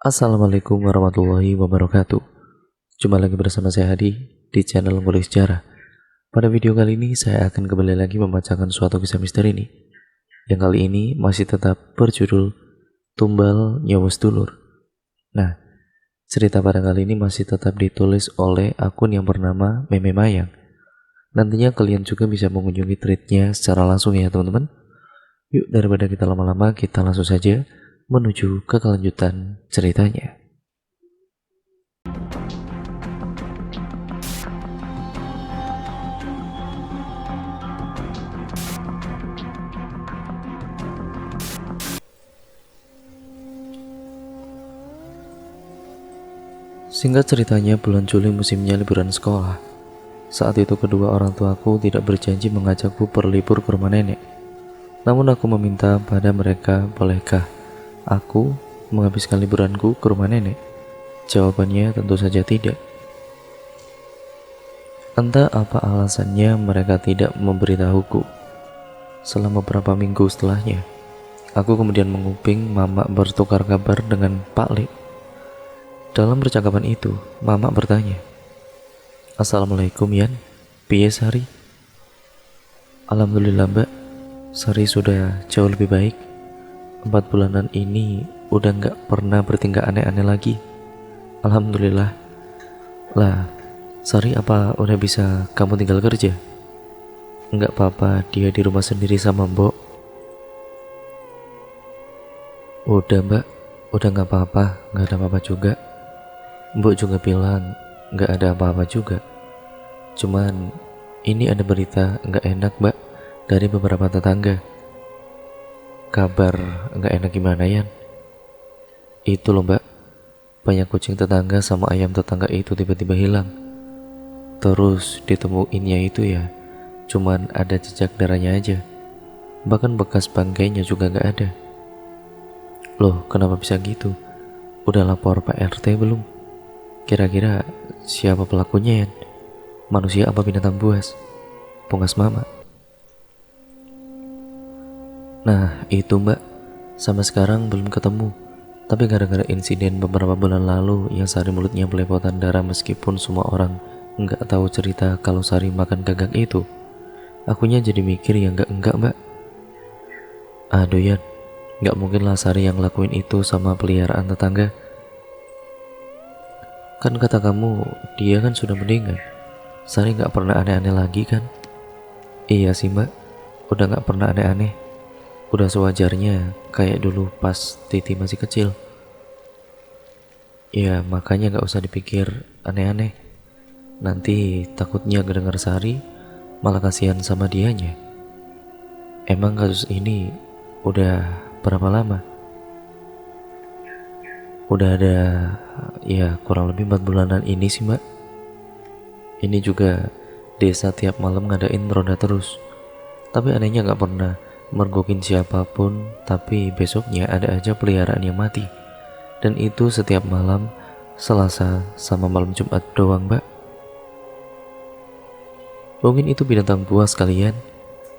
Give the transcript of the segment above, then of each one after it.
Assalamualaikum warahmatullahi wabarakatuh. Jumpa lagi bersama saya Hadi di channel Ngulik Sejarah. Pada video kali ini saya akan kembali lagi membacakan suatu kisah misteri ini. Yang kali ini masih tetap berjudul Tumbal Nyawa Sedulur. Nah, cerita pada kali ini masih tetap ditulis oleh akun yang bernama Meme Mayang. Nantinya kalian juga bisa mengunjungi threadnya secara langsung ya teman-teman. Yuk daripada kita lama-lama, kita langsung saja menuju ke kelanjutan ceritanya. Singkat ceritanya, bulan Juli musimnya liburan sekolah. Saat itu kedua orang tuaku tidak berjanji mengajakku berlibur ke rumah nenek. Namun aku meminta pada mereka, bolehkah aku menghabiskan liburanku ke rumah nenek? Jawabannya tentu saja tidak. Entah apa alasannya mereka tidak memberitahuku. Selama beberapa minggu setelahnya, aku kemudian menguping mama bertukar kabar dengan Pak Le. Dalam percakapan itu, mama bertanya, "Assalamualaikum Yan, piye Sari?" "Alhamdulillah Mbak, Sari sudah jauh lebih baik. 4 bulanan ini udah gak pernah bertingkah aneh-aneh lagi. Alhamdulillah." "Lah, Sari apa udah bisa kamu tinggal kerja?" "Enggak apa-apa, dia di rumah sendiri sama Mbok." "Udah Mbak, udah gak apa-apa, gak ada apa-apa juga. Mbok juga bilang gak ada apa-apa juga. Cuman ini ada berita gak enak Mbak dari beberapa tetangga." "Kabar gak enak gimana Yan?" "Itu loh Mbak, banyak kucing tetangga sama ayam tetangga itu tiba-tiba hilang. Terus ditemuinnya itu ya cuman ada jejak darahnya aja. Bahkan bekas bangkainya juga gak ada." "Loh, kenapa bisa gitu? Udah lapor Pak RT belum? Kira-kira siapa pelakunya Yan? Manusia apa binatang buas?" Pungkas mama. "Nah itu Mbak, sampai sekarang belum ketemu. Tapi gara-gara insiden beberapa bulan lalu yang Sari mulutnya belepotan darah, meskipun semua orang nggak tahu cerita kalau Sari makan gagak itu, akunya jadi mikir yang enggak Mbak. Aduh Yan, nggak mungkin lah Sari yang lakuin itu sama peliharaan tetangga. Kan kata kamu dia kan sudah meninggal. Sari nggak pernah aneh-aneh lagi kan?" "Iya sih Mbak, udah nggak pernah aneh-aneh. Udah sewajarnya kayak dulu pas Titi masih kecil. Ya makanya nggak usah dipikir aneh-aneh. Nanti takutnya ngedenger Sari malah kasihan sama dianya." "Emang kasus ini udah berapa lama?" "Udah ada ya kurang lebih 4 bulanan ini sih Mbak. Ini juga desa tiap malam ngadain ronda terus. Tapi anehnya gak pernah mergokin siapapun. Tapi besoknya ada aja peliharaan yang mati. Dan itu setiap malam Selasa sama malam Jumat doang Mbak." "Mungkin itu binatang buas kalian.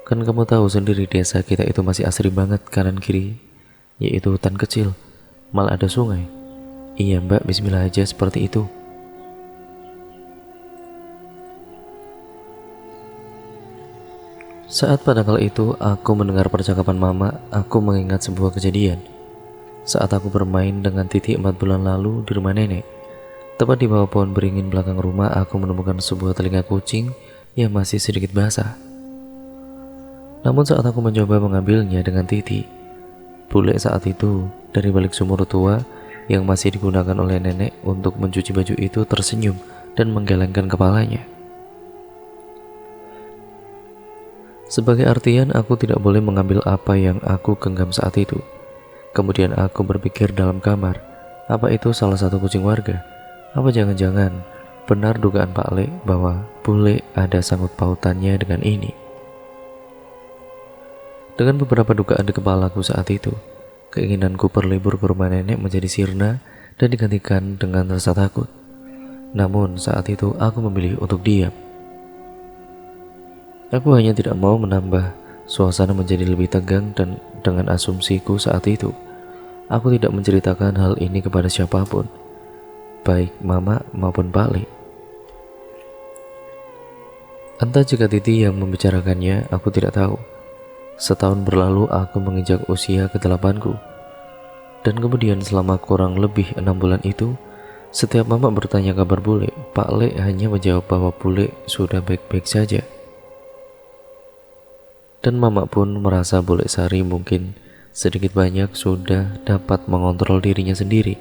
Kan kamu tahu sendiri desa kita itu masih asri banget, kanan kiri yaitu hutan kecil, malah ada sungai." "Iya Mbak, bismillah aja seperti itu." Saat pada kala itu aku mendengar percakapan mama, aku mengingat sebuah kejadian. Saat aku bermain dengan Titi 4 bulan lalu di rumah nenek, tepat di bawah pohon beringin belakang rumah, aku menemukan sebuah telinga kucing yang masih sedikit basah. Namun saat aku mencoba mengambilnya dengan Titi, bule saat itu dari balik sumur tua yang masih digunakan oleh nenek untuk mencuci baju itu tersenyum dan menggelengkan kepalanya. Sebagai artian aku tidak boleh mengambil apa yang aku genggam saat itu. Kemudian aku berpikir dalam kamar, apa itu salah satu kucing warga? Apa jangan-jangan benar dugaan Pak Le bahwa bule ada sangkut pautannya dengan ini? Dengan beberapa dugaan di kepalaku saat itu, keinginanku berlibur ke rumah nenek menjadi sirna dan digantikan dengan rasa takut. Namun saat itu aku memilih untuk diam. Aku hanya tidak mau menambah suasana menjadi lebih tegang, dan dengan asumsiku saat itu, Aku tidak menceritakan hal ini kepada siapapun, baik mama maupun Pak Le. Entah jika Titi yang membicarakannya, aku tidak tahu. Setahun berlalu aku menginjak usia ke-8ku. Dan kemudian selama kurang lebih 6 bulan itu, setiap mama bertanya kabar bule, Pak Le hanya menjawab bahwa bule sudah baik-baik saja. Dan mama pun merasa bule Sari mungkin sedikit banyak sudah dapat mengontrol dirinya sendiri.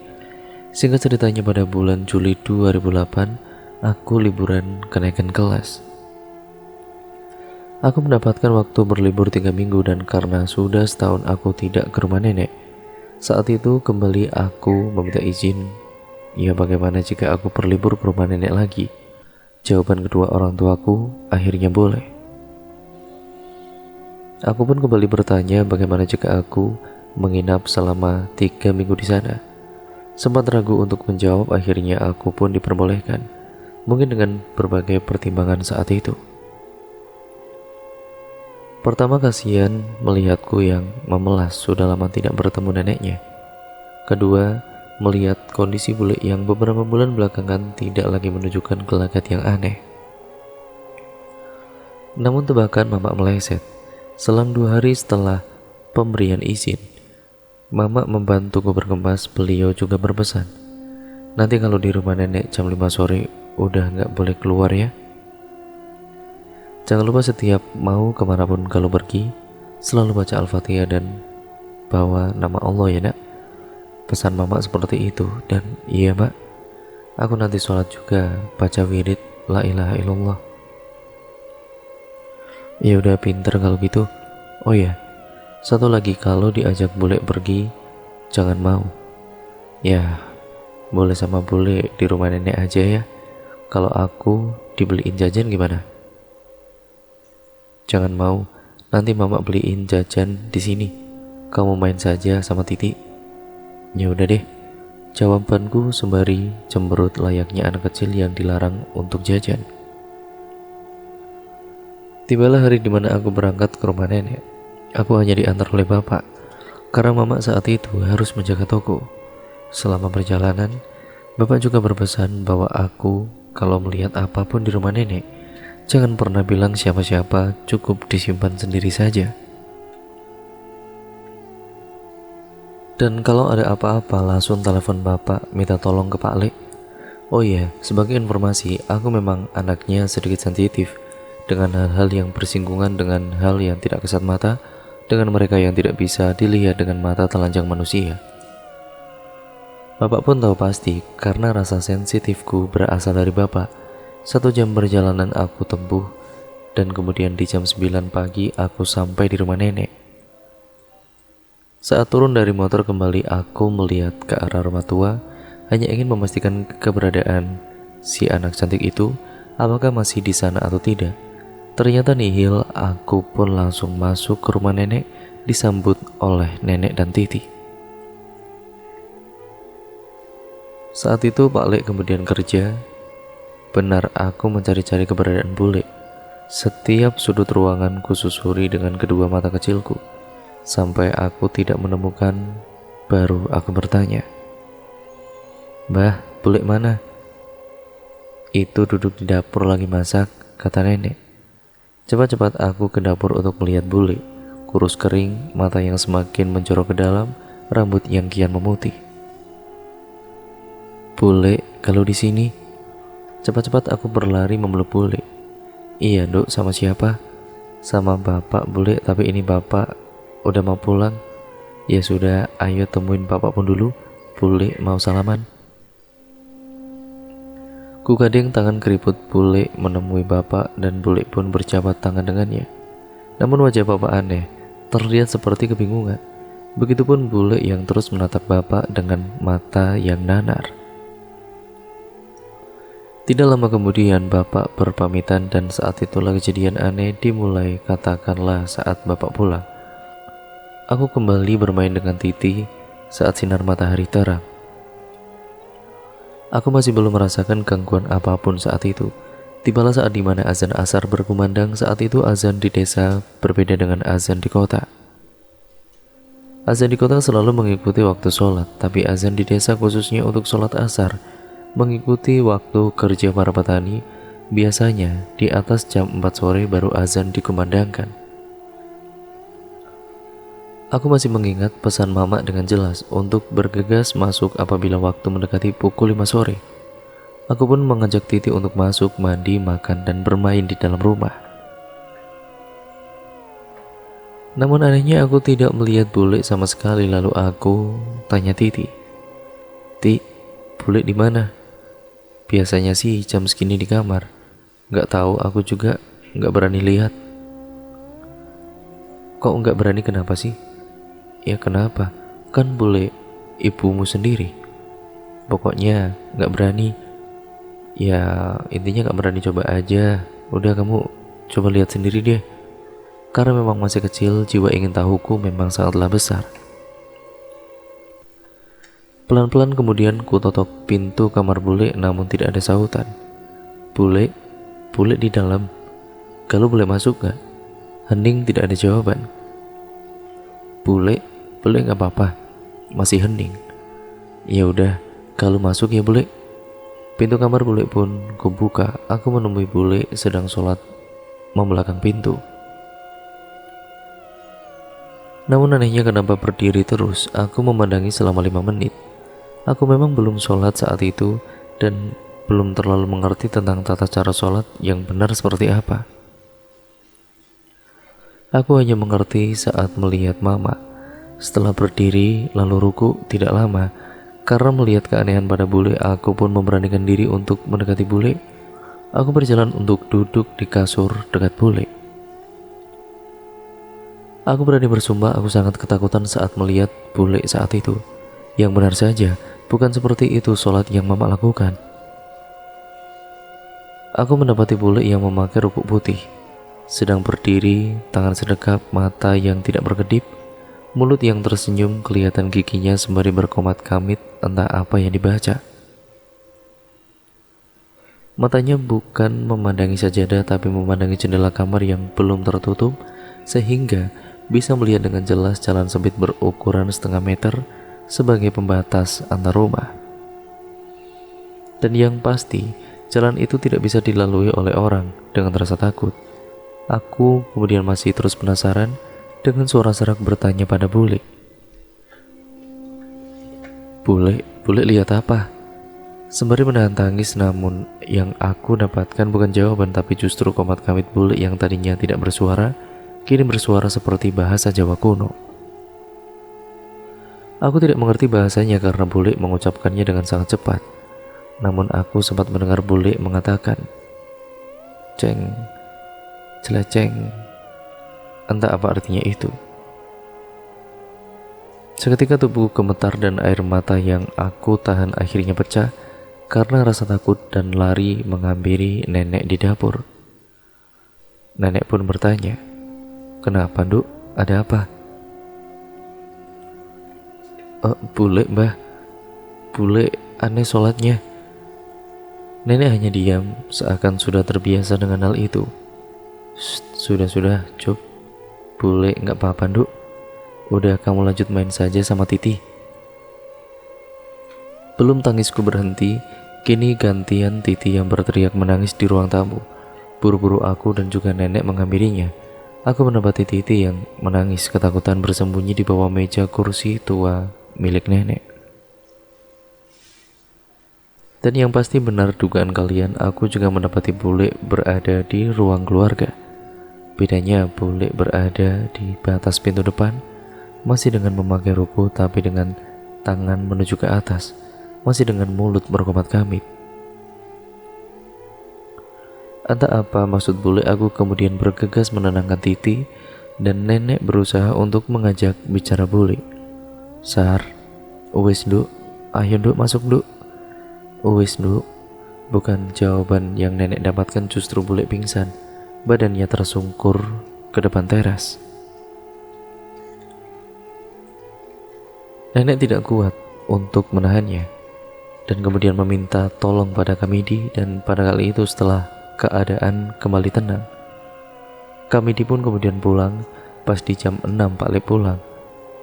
Singkat ceritanya, pada bulan Juli 2008, aku liburan kenaikan kelas. Aku mendapatkan waktu berlibur 3 minggu dan karena sudah setahun aku tidak ke rumah nenek, saat itu kembali aku meminta izin. Ya, bagaimana jika aku berlibur ke rumah nenek lagi? Jawaban kedua orang tuaku akhirnya boleh. Aku pun kembali bertanya bagaimana jika aku menginap selama 3 minggu di sana. Sempat ragu untuk menjawab, akhirnya aku pun diperbolehkan, mungkin dengan berbagai pertimbangan saat itu. Pertama, kasihan melihatku yang memelas sudah lama tidak bertemu neneknya. Kedua, melihat kondisi bule yang beberapa bulan belakangan tidak lagi menunjukkan gelagat yang aneh. Namun tebakan mama meleset. Selang 2 hari setelah pemberian izin, mama membantuku berkemas. Beliau juga berpesan, nanti kalau di rumah nenek jam 5 sore udah gak boleh keluar ya. Jangan lupa setiap mau kemanapun kalau pergi, selalu baca Al-Fatihah dan bawa nama Allah ya nak. Pesan mama seperti itu. Dan iya mbak, aku nanti sholat juga baca wirid la ilaha illallah. Ya udah, pinter kalau gitu. Oh ya, satu lagi, kalau diajak bule pergi jangan mau. Ya, boleh sama bule di rumah nenek aja ya. Kalau aku dibeliin jajan gimana? Jangan mau, nanti mama beliin jajan di sini. Kamu main saja sama Titi. Ya udah deh, jawabanku sembari cemberut layaknya anak kecil yang dilarang untuk jajan. Tibalah hari dimana aku berangkat ke rumah nenek. Aku hanya diantar oleh bapak, karena mama saat itu harus menjaga toko. Selama perjalanan, bapak juga berpesan bahwa aku kalau melihat apapun di rumah nenek, jangan pernah bilang siapa-siapa, cukup disimpan sendiri saja. Dan kalau ada apa-apa langsung telepon bapak, minta tolong ke Pak Le. Oh iya, sebagai informasi, aku memang anaknya sedikit sensitif dengan hal-hal yang bersinggungan dengan hal yang tidak kasat mata, dengan mereka yang tidak bisa dilihat dengan mata telanjang manusia. Bapak pun tahu pasti, karena rasa sensitifku berasal dari bapak. 1 jam perjalanan aku tempuh, dan kemudian di jam 9 pagi aku sampai di rumah nenek. Saat turun dari motor kembali, aku melihat ke arah rumah tua, hanya ingin memastikan keberadaan si anak cantik itu, apakah masih di sana atau tidak. Ternyata nihil. Aku pun langsung masuk ke rumah nenek, disambut oleh nenek dan Titi. Saat itu Pak Le kemudian kerja. Benar, aku mencari-cari keberadaan bule. Setiap sudut ruangan kususuri dengan kedua mata kecilku, sampai aku tidak menemukan. Baru aku bertanya, "Mbah, bule mana?" "Itu duduk di dapur lagi masak," kata nenek. Cepat-cepat aku ke dapur untuk melihat bule, kurus kering, mata yang semakin menjorok ke dalam, rambut yang kian memutih. "Bule, kalau di sini?" Cepat-cepat aku berlari memeluk bule. "Iya dok, sama siapa?" "Sama bapak bule, tapi ini bapak udah mau pulang." "Ya sudah, ayo temuin bapak pun dulu, bule mau salaman." Ku gading tangan keriput bule menemui bapak, dan bule pun berjabat tangan dengannya. Namun wajah bapak aneh, terlihat seperti kebingungan. Begitupun bule yang terus menatap bapak dengan mata yang nanar. Tidak lama kemudian bapak berpamitan, dan saat itulah kejadian aneh dimulai. Katakanlah saat bapak pulang, aku kembali bermain dengan Titi saat sinar matahari terang. Aku masih belum merasakan gangguan apapun saat itu. Tibalah saat dimana azan asar berkumandang. Saat itu azan di desa berbeda dengan azan di kota. Azan di kota selalu mengikuti waktu sholat, tapi azan di desa khususnya untuk sholat asar mengikuti waktu kerja para petani. Biasanya di atas jam 4 sore baru azan dikumandangkan. Aku masih mengingat pesan mama dengan jelas untuk bergegas masuk apabila waktu mendekati pukul 5 sore. Aku pun mengajak Titi untuk masuk, mandi, makan, dan bermain di dalam rumah. Namun anehnya aku tidak melihat bule sama sekali. Lalu aku tanya Titi, "Ti, bule di mana?" "Biasanya sih jam segini di kamar." "Nggak tahu, aku juga nggak berani lihat." "Kok nggak berani, kenapa sih?" "Ya kenapa? Kan bule ibumu sendiri." "Pokoknya nggak berani. Ya intinya nggak berani, coba aja. Udah kamu coba lihat sendiri deh. Karena memang masih kecil, jiwa ingin tahuku memang sangatlah besar." Pelan-pelan kemudian ku totok pintu kamar bule, namun tidak ada sahutan. "Bule, bule di dalam. Kalau boleh masuk gak?" Hening, tidak ada jawaban. "Bule, bule gak apa-apa." Masih hening. "Ya udah, kalau masuk ya bule." Pintu kamar bule pun kubuka. Aku menemui bule sedang sholat membelakang pintu. Namun anehnya kenapa berdiri terus. Aku memandangi selama 5 menit. Aku memang belum sholat saat itu dan belum terlalu mengerti tentang tata cara sholat yang benar seperti apa. Aku hanya mengerti saat melihat mama. Setelah berdiri lalu ruku tidak lama. Karena melihat keanehan pada bule, aku pun memberanikan diri untuk mendekati bule. Aku berjalan untuk duduk di kasur dekat bule. Aku berani bersumpah aku sangat ketakutan saat melihat bule saat itu. Yang benar saja, bukan seperti itu sholat yang mama lakukan. Aku mendapati bule yang memakai rukuk putih, sedang berdiri, tangan sedekap, mata yang tidak berkedip, mulut yang tersenyum, kelihatan giginya sembari berkomat kamit entah apa yang dibaca. Matanya bukan memandangi sajadah tapi memandangi jendela kamar yang belum tertutup, sehingga bisa melihat dengan jelas jalan sempit berukuran setengah meter sebagai pembatas antar rumah. Dan yang pasti, jalan itu tidak bisa dilalui oleh orang dengan rasa takut. Aku kemudian masih terus penasaran dengan suara serak bertanya pada bule. Bule lihat apa?" Sembari menahan tangis, namun yang aku dapatkan bukan jawaban tapi justru komat kamit bule yang tadinya tidak bersuara, kini bersuara seperti bahasa Jawa kuno. Aku tidak mengerti bahasanya karena bule mengucapkannya dengan sangat cepat. Namun aku sempat mendengar bule mengatakan, "Ceng, celeceng." Entah apa artinya itu. Seketika tubuhku gemetar dan air mata yang aku tahan akhirnya pecah karena rasa takut dan lari menghampiri nenek di dapur. Nenek pun bertanya, "Kenapa, Nduk? Ada apa?" Bule, Mbah. Bule aneh sholatnya." Nenek hanya diam, seakan sudah terbiasa dengan hal itu. Sudah, Cuk. Bule nggak apa-apa, Nduk. Udah, kamu lanjut main saja sama Titi." Belum tangisku berhenti, kini gantian Titi yang berteriak menangis di ruang tamu. Buru-buru aku dan juga nenek menghampirinya. Aku mendapati Titi yang menangis ketakutan bersembunyi di bawah meja kursi tua milik nenek. Dan yang pasti benar dugaan kalian, aku juga mendapati bule berada di ruang keluarga. Bedanya bule berada di batas pintu depan, masih dengan memakai ruku tapi dengan tangan menuju ke atas, masih dengan mulut berkomat kamit. Entah apa maksud bule, aku kemudian bergegas menenangkan Titi dan nenek berusaha untuk mengajak bicara bule. "Sar, wis Nduk, ayo Nduk masuk Nduk." "Wis Nduk." Bukan jawaban yang nenek dapatkan, justru bule pingsan, badannya tersungkur ke depan teras. Nenek tidak kuat untuk menahannya dan kemudian meminta tolong pada Kamidi, dan pada kali itu setelah keadaan kembali tenang, Kamidi pun kemudian pulang pas di jam 6 Pak Le pulang.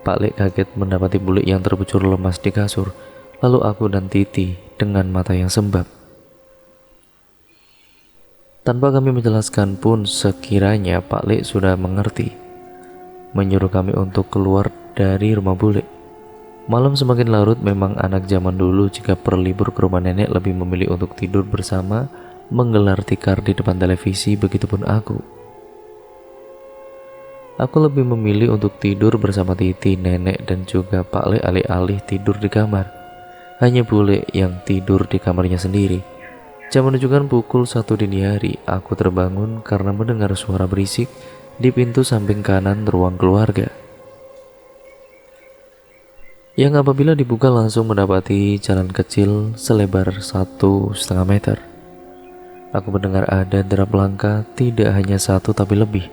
Pak Lek kaget mendapati bule yang terbujur lemas di kasur, lalu aku dan Titi dengan mata yang sembab. Tanpa kami menjelaskan pun sekiranya Pak Lek sudah mengerti, menyuruh kami untuk keluar dari rumah bule. Malam semakin larut. Memang anak zaman dulu jika berlibur ke rumah nenek lebih memilih untuk tidur bersama, menggelar tikar di depan televisi. Begitupun aku. Aku lebih memilih untuk tidur bersama Titi, nenek, dan juga Pak Le alih-alih tidur di kamar. Hanya bule yang tidur di kamarnya sendiri. Jam menunjukkan pukul 1 dini hari. Aku terbangun karena mendengar suara berisik di pintu samping kanan ruang keluarga, yang apabila dibuka langsung mendapati jalan kecil selebar 1,5 meter. Aku mendengar ada derap langkah, tidak hanya satu tapi lebih.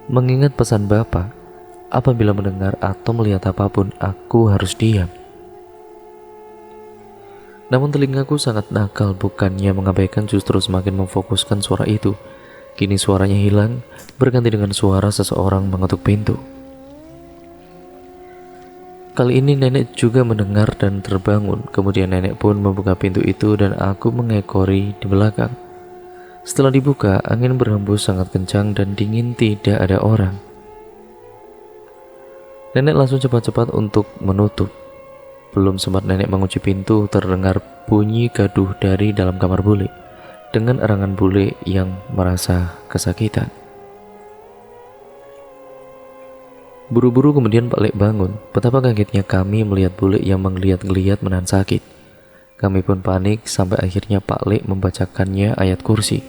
Mengingat pesan Bapak, apabila mendengar atau melihat apapun, aku harus diam. Namun telingaku sangat nakal, bukannya mengabaikan justru semakin memfokuskan suara itu. Kini suaranya hilang, berganti dengan suara seseorang mengetuk pintu. Kali ini nenek juga mendengar dan terbangun. Kemudian nenek pun membuka pintu itu dan aku mengekori di belakang. Setelah dibuka, angin berhembus sangat kencang dan dingin, tidak ada orang. Nenek langsung cepat-cepat untuk menutup. Belum sempat nenek mengunci pintu, terdengar bunyi gaduh dari dalam kamar bule, dengan erangan bule yang merasa kesakitan. Buru-buru kemudian Pak Lek bangun. Betapa kagetnya kami melihat bule yang menggeliat-geliat menahan sakit. Kami pun panik sampai akhirnya Pak Lek membacakannya ayat kursi.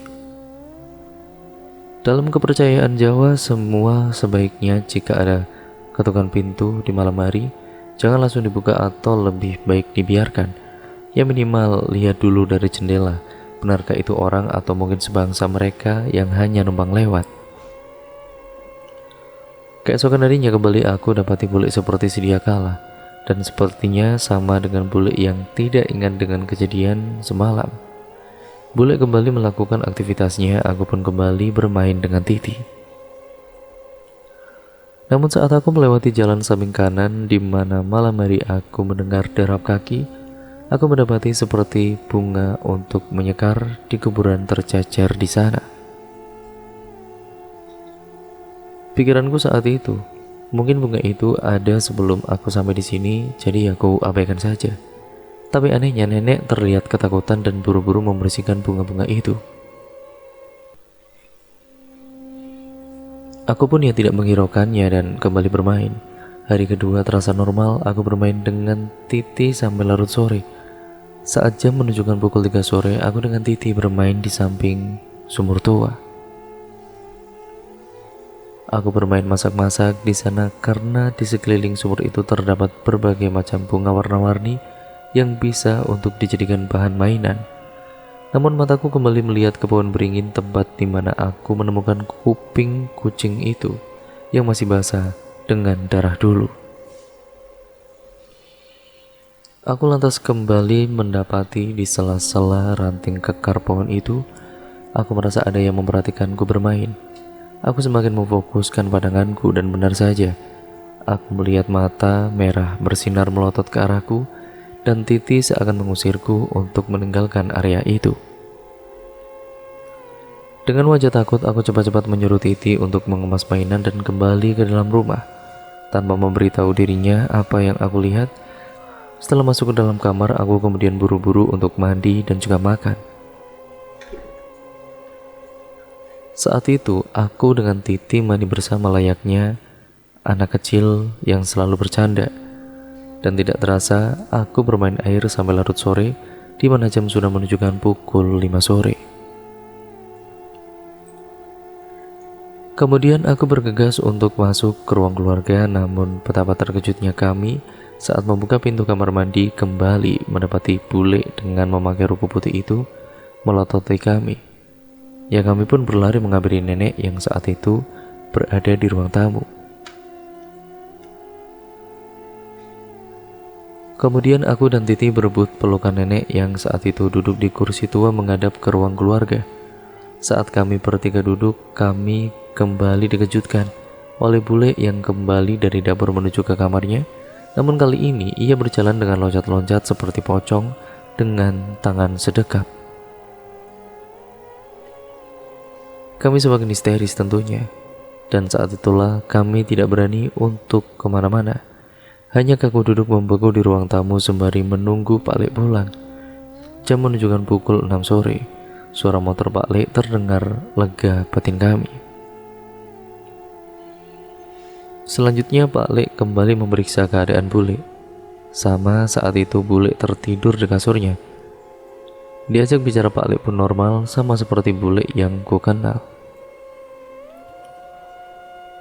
Dalam kepercayaan Jawa, semua sebaiknya jika ada ketukan pintu di malam hari, jangan langsung dibuka atau lebih baik dibiarkan. Ya minimal lihat dulu dari jendela, benarkah itu orang atau mungkin sebangsa mereka yang hanya numpang lewat. Keesokan harinya kembali aku dapati bule seperti sedia kala, dan sepertinya sama dengan bule yang tidak ingat dengan kejadian semalam. Bule kembali melakukan aktivitasnya, aku pun kembali bermain dengan Titi. Namun saat aku melewati jalan samping kanan di mana malam hari aku mendengar derap kaki, aku mendapati seperti bunga untuk menyekar di kuburan tercecer di sana. Pikiranku saat itu, mungkin bunga itu ada sebelum aku sampai di sini, jadi aku abaikan saja. Tapi anehnya nenek terlihat ketakutan dan buru-buru membersihkan bunga-bunga itu. Aku pun ya tidak menghiraukannya dan kembali bermain. Hari kedua terasa normal, aku bermain dengan Titi sampai larut sore. Saat jam menunjukkan pukul 3 sore, aku dengan Titi bermain di samping sumur tua. Aku bermain masak-masak di sana karena di sekeliling sumur itu terdapat berbagai macam bunga warna-warni yang bisa untuk dijadikan bahan mainan. Namun mataku kembali melihat ke pohon beringin, tempat di mana aku menemukan kuping kucing itu yang masih basah dengan darah dulu. Aku lantas kembali mendapati di sela-sela ranting kekar pohon itu, aku merasa ada yang memperhatikanku bermain. Aku semakin memfokuskan pandanganku dan benar saja, aku melihat mata merah bersinar melotot ke arahku dan Titi seakan mengusirku untuk meninggalkan area itu. Dengan wajah takut, aku cepat-cepat menyuruh Titi untuk mengemas mainan dan kembali ke dalam rumah. Tanpa memberitahu dirinya apa yang aku lihat, setelah masuk ke dalam kamar, aku kemudian buru-buru untuk mandi dan juga makan. Saat itu, aku dengan Titi mandi bersama layaknya anak kecil yang selalu bercanda. Dan tidak terasa, aku bermain air sampai larut sore, di mana jam sudah menunjukkan pukul 5 sore. Kemudian aku bergegas untuk masuk ke ruang keluarga, namun betapa terkejutnya kami saat membuka pintu kamar mandi kembali mendapati bule dengan memakai ruku putih itu melototi kami. Ya kami pun berlari menghampiri nenek yang saat itu berada di ruang tamu. Kemudian aku dan Titi berebut pelukan nenek yang saat itu duduk di kursi tua menghadap ke ruang keluarga. Saat kami bertiga duduk, kami kembali dikejutkan oleh bule yang kembali dari dapur menuju ke kamarnya. Namun kali ini ia berjalan dengan loncat-loncat seperti pocong dengan tangan sedekap. Kami semakin histeris tentunya, dan saat itulah kami tidak berani untuk kemana-mana. Hanya aku duduk membeku di ruang tamu sembari menunggu Pak Lek pulang. Jam menunjukkan pukul 6 sore. Suara motor Pak Lek terdengar lega batin kami. Selanjutnya Pak Lek kembali memeriksa keadaan bule. Sama saat itu bule tertidur di kasurnya. Diajak bicara Pak Lek pun normal, sama seperti bule yang ku kenal.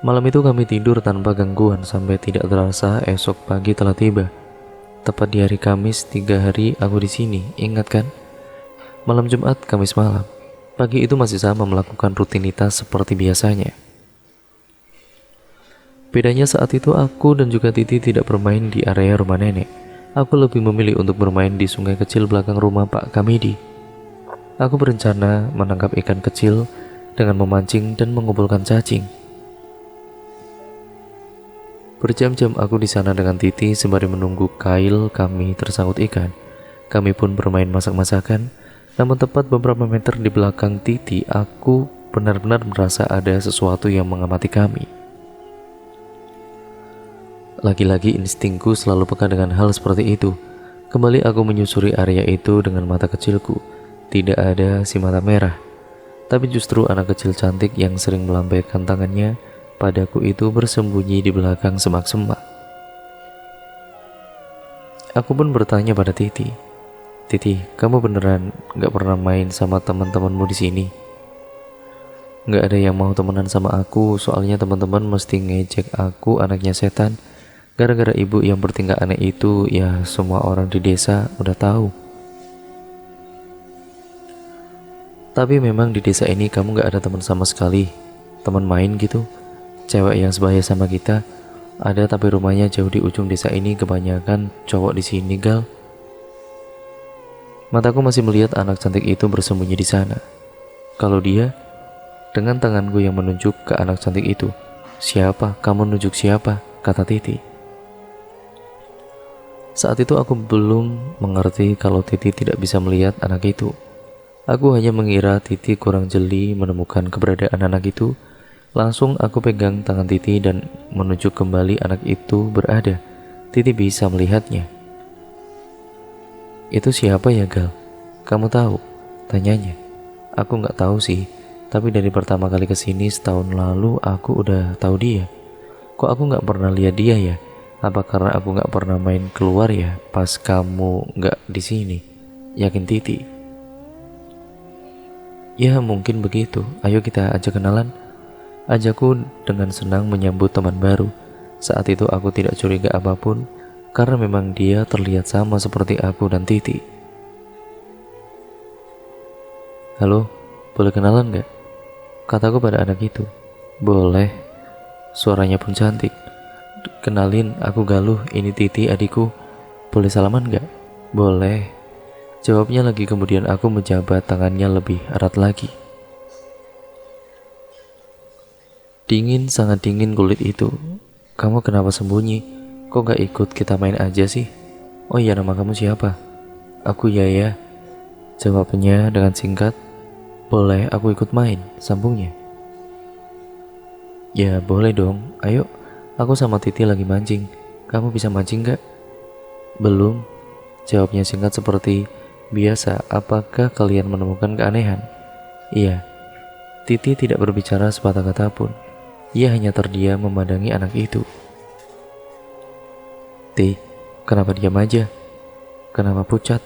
Malam itu kami tidur tanpa gangguan sampai tidak terasa esok pagi telah tiba. Tepat di hari Kamis 3 hari aku di sini, ingat kan? Malam Jumat, Kamis malam. Pagi itu masih sama melakukan rutinitas seperti biasanya. Bedanya saat itu aku dan juga Titi tidak bermain di area rumah nenek. Aku lebih memilih untuk bermain di sungai kecil belakang rumah Pak Kamidi. Aku berencana menangkap ikan kecil dengan memancing dan mengumpulkan cacing. Berjam-jam aku di sana dengan Titi sembari menunggu kail kami tersangkut ikan. Kami pun bermain masak-masakan. Namun tepat beberapa meter di belakang Titi, aku benar-benar merasa ada sesuatu yang mengamati kami. Lagi-lagi instingku selalu peka dengan hal seperti itu. Kembali aku menyusuri area itu dengan mata kecilku. Tidak ada si mata merah, tapi justru anak kecil cantik yang sering melambaikan tangannya padaku itu bersembunyi di belakang semak-semak. Aku pun bertanya pada Titi, "Titi, kamu beneran gak pernah main sama teman-temanmu di sini?" Gak ada yang mau temenan sama aku, soalnya teman-teman mesti ngejek aku anaknya setan. Gara-gara ibu yang bertingkah aneh itu, ya semua orang di desa udah tahu. Tapi memang di desa ini kamu gak ada teman sama sekali, teman main gitu. Cewek yang sebaya sama kita ada, tapi rumahnya jauh di ujung desa ini. Kebanyakan cowok di sini, Gal. Mataku masih melihat anak cantik itu bersembunyi di sana. Kalau dia, dengan tanganku yang menunjuk ke anak cantik itu. "Siapa? Kamu nunjuk siapa?" kata Titi. Saat itu aku belum mengerti kalau Titi tidak bisa melihat anak itu. Aku hanya mengira Titi kurang jeli menemukan keberadaan anak itu. Langsung aku pegang tangan Titi dan menunjuk kembali anak itu berada. Titi bisa melihatnya. "Itu siapa ya, Gal? Kamu tahu?" tanyanya. "Aku nggak tahu sih, tapi dari pertama kali kesini setahun lalu aku udah tahu dia. Kok aku nggak pernah lihat dia ya? Apa karena aku nggak pernah main keluar ya pas kamu nggak di sini?" yakin Titi. "Ya mungkin begitu, ayo kita ajak kenalan," ajakku dengan senang menyambut teman baru. Saat itu aku tidak curiga apapun, karena memang dia terlihat sama seperti aku dan Titi. "Halo, boleh kenalan gak?" kataku pada anak itu. "Boleh," suaranya pun cantik. "Kenalin, aku Galuh, ini Titi adikku. Boleh salaman gak?" "Boleh," jawabnya lagi. Kemudian aku menjabat tangannya lebih erat lagi. Dingin, sangat dingin kulit itu. "Kamu kenapa sembunyi? Kok gak ikut kita main aja sih?" "Oh iya, nama kamu siapa?" "Aku Yaya," jawabnya dengan singkat. "Boleh aku ikut main?" sambungnya. "Ya boleh dong, ayo. Aku sama Titi lagi mancing. Kamu bisa mancing gak?" "Belum," jawabnya singkat seperti biasa. "Apakah kalian menemukan keanehan?" "Iya." Titi tidak berbicara sepatah kata pun. Ia hanya terdiam memandangi anak itu. "Ti, kenapa diam aja? Kenapa pucat?"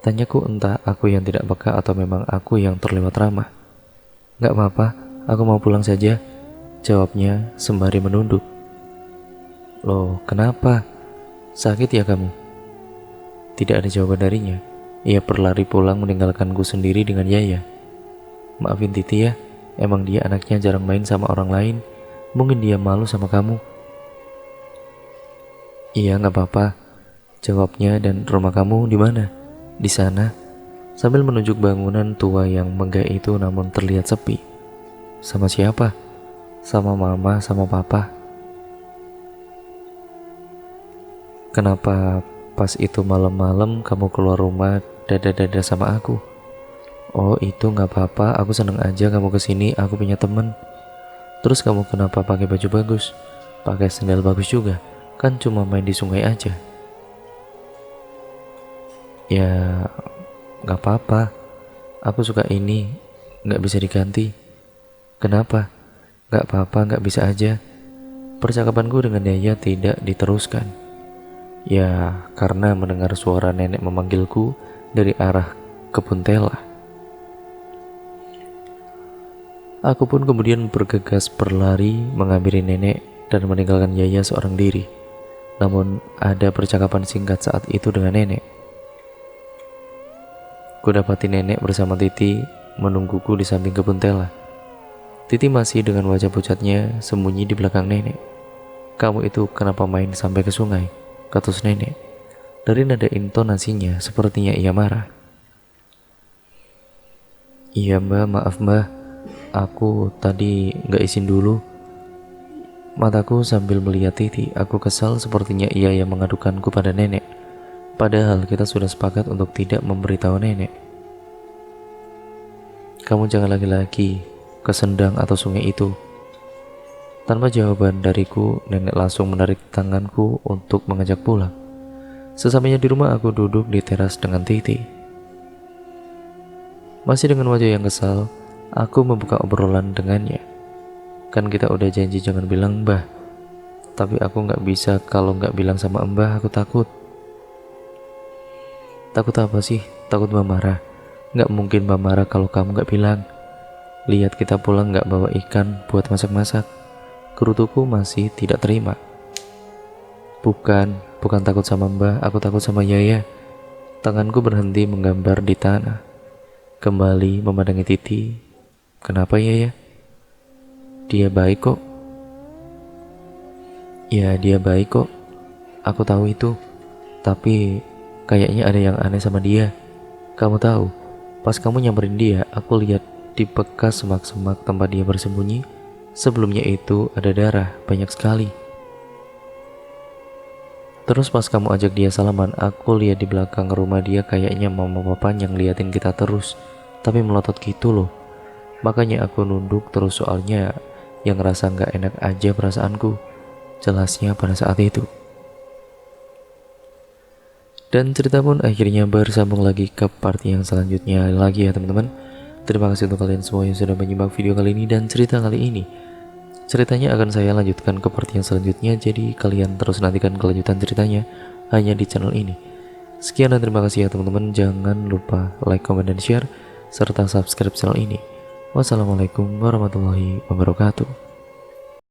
tanyaku, entah aku yang tidak peka atau memang aku yang terlewat ramah. "Gak apa-apa, aku mau pulang saja," jawabnya sembari menunduk. "Loh, kenapa? Sakit ya kamu?" Tidak ada jawaban darinya. Ia berlari pulang meninggalkanku sendiri dengan Yaya. "Maafin Titi ya, emang dia anaknya jarang main sama orang lain. Mungkin dia malu sama kamu." "Iya, gak apa-apa," jawabnya. "Dan rumah kamu di mana?" "Di sana," sambil menunjuk bangunan tua yang megah itu namun terlihat sepi. "Sama siapa?" sama mama sama papa. Kenapa pas itu malam-malam kamu keluar rumah dada-dada sama aku? Oh itu nggak apa-apa, aku seneng aja kamu kesini, aku punya temen. Terus kamu kenapa pakai baju bagus? Pakai sandal bagus juga? Kan cuma main di sungai aja. Ya nggak apa-apa, aku suka ini, nggak bisa diganti. Kenapa? Nggak apa-apa, nggak bisa aja. Percakapanku dengan Yaya tidak diteruskan. Ya karena mendengar suara nenek memanggilku dari arah kebun tela. Aku pun kemudian bergegas berlari menghampiri nenek dan meninggalkan Yaya seorang diri. Namun ada percakapan singkat saat itu dengan nenek. Kudapati nenek bersama Titi menungguku di samping kebun tela. Titi masih dengan wajah pucatnya sembunyi di belakang nenek. Kamu itu kenapa main sampai ke sungai? Katus nenek. Dari nada intonasinya sepertinya ia marah. Iya mbak, maaf mbak, aku tadi gak izin dulu. Mataku sambil melihat Titi, aku kesal sepertinya ia yang mengadukanku pada nenek. Padahal kita sudah sepakat untuk tidak memberitahu nenek. Kamu jangan lagi-lagi ke sendang atau sungai itu. Tanpa jawaban dariku, nenek langsung menarik tanganku untuk mengajak pulang. Sesampainya di rumah, aku duduk di teras dengan Titi. Masih dengan wajah yang kesal, aku membuka obrolan dengannya. Kan kita udah janji jangan bilang mbah. Tapi aku gak bisa kalau gak bilang sama mbah, aku takut. Takut apa sih? Takut mbah marah? Gak mungkin mbah marah kalau kamu gak bilang. Lihat kita pulang gak bawa ikan buat masak-masak. Gerutuku masih tidak terima. Bukan takut sama mbah, aku takut sama Yaya. Tanganku berhenti menggambar di tanah. Kembali memandangi Titi. Kenapa Yaya? Dia baik kok. Ya dia baik kok. Aku tahu itu. Tapi kayaknya ada yang aneh sama dia. Kamu tahu, pas kamu nyamperin dia, aku lihat di bekas semak-semak tempat dia bersembunyi. Sebelumnya itu ada darah banyak sekali. Terus pas kamu ajak dia salaman, aku lihat di belakang rumah dia kayaknya mama papa yang liatin kita terus, tapi melotot gitu loh. Makanya aku nunduk terus soalnya yang ngerasa gak enak aja perasaanku. Jelasnya pada saat itu. Dan cerita pun akhirnya bersambung lagi ke part yang selanjutnya lagi ya teman-teman. Terima kasih untuk kalian semua yang sudah menyimak video kali ini dan cerita kali ini. Ceritanya akan saya lanjutkan ke part yang selanjutnya, jadi kalian terus nantikan kelanjutan ceritanya hanya di channel ini. Sekian dan terima kasih ya teman-teman. Jangan lupa like, comment, dan share serta subscribe channel ini. Wassalamualaikum warahmatullahi wabarakatuh.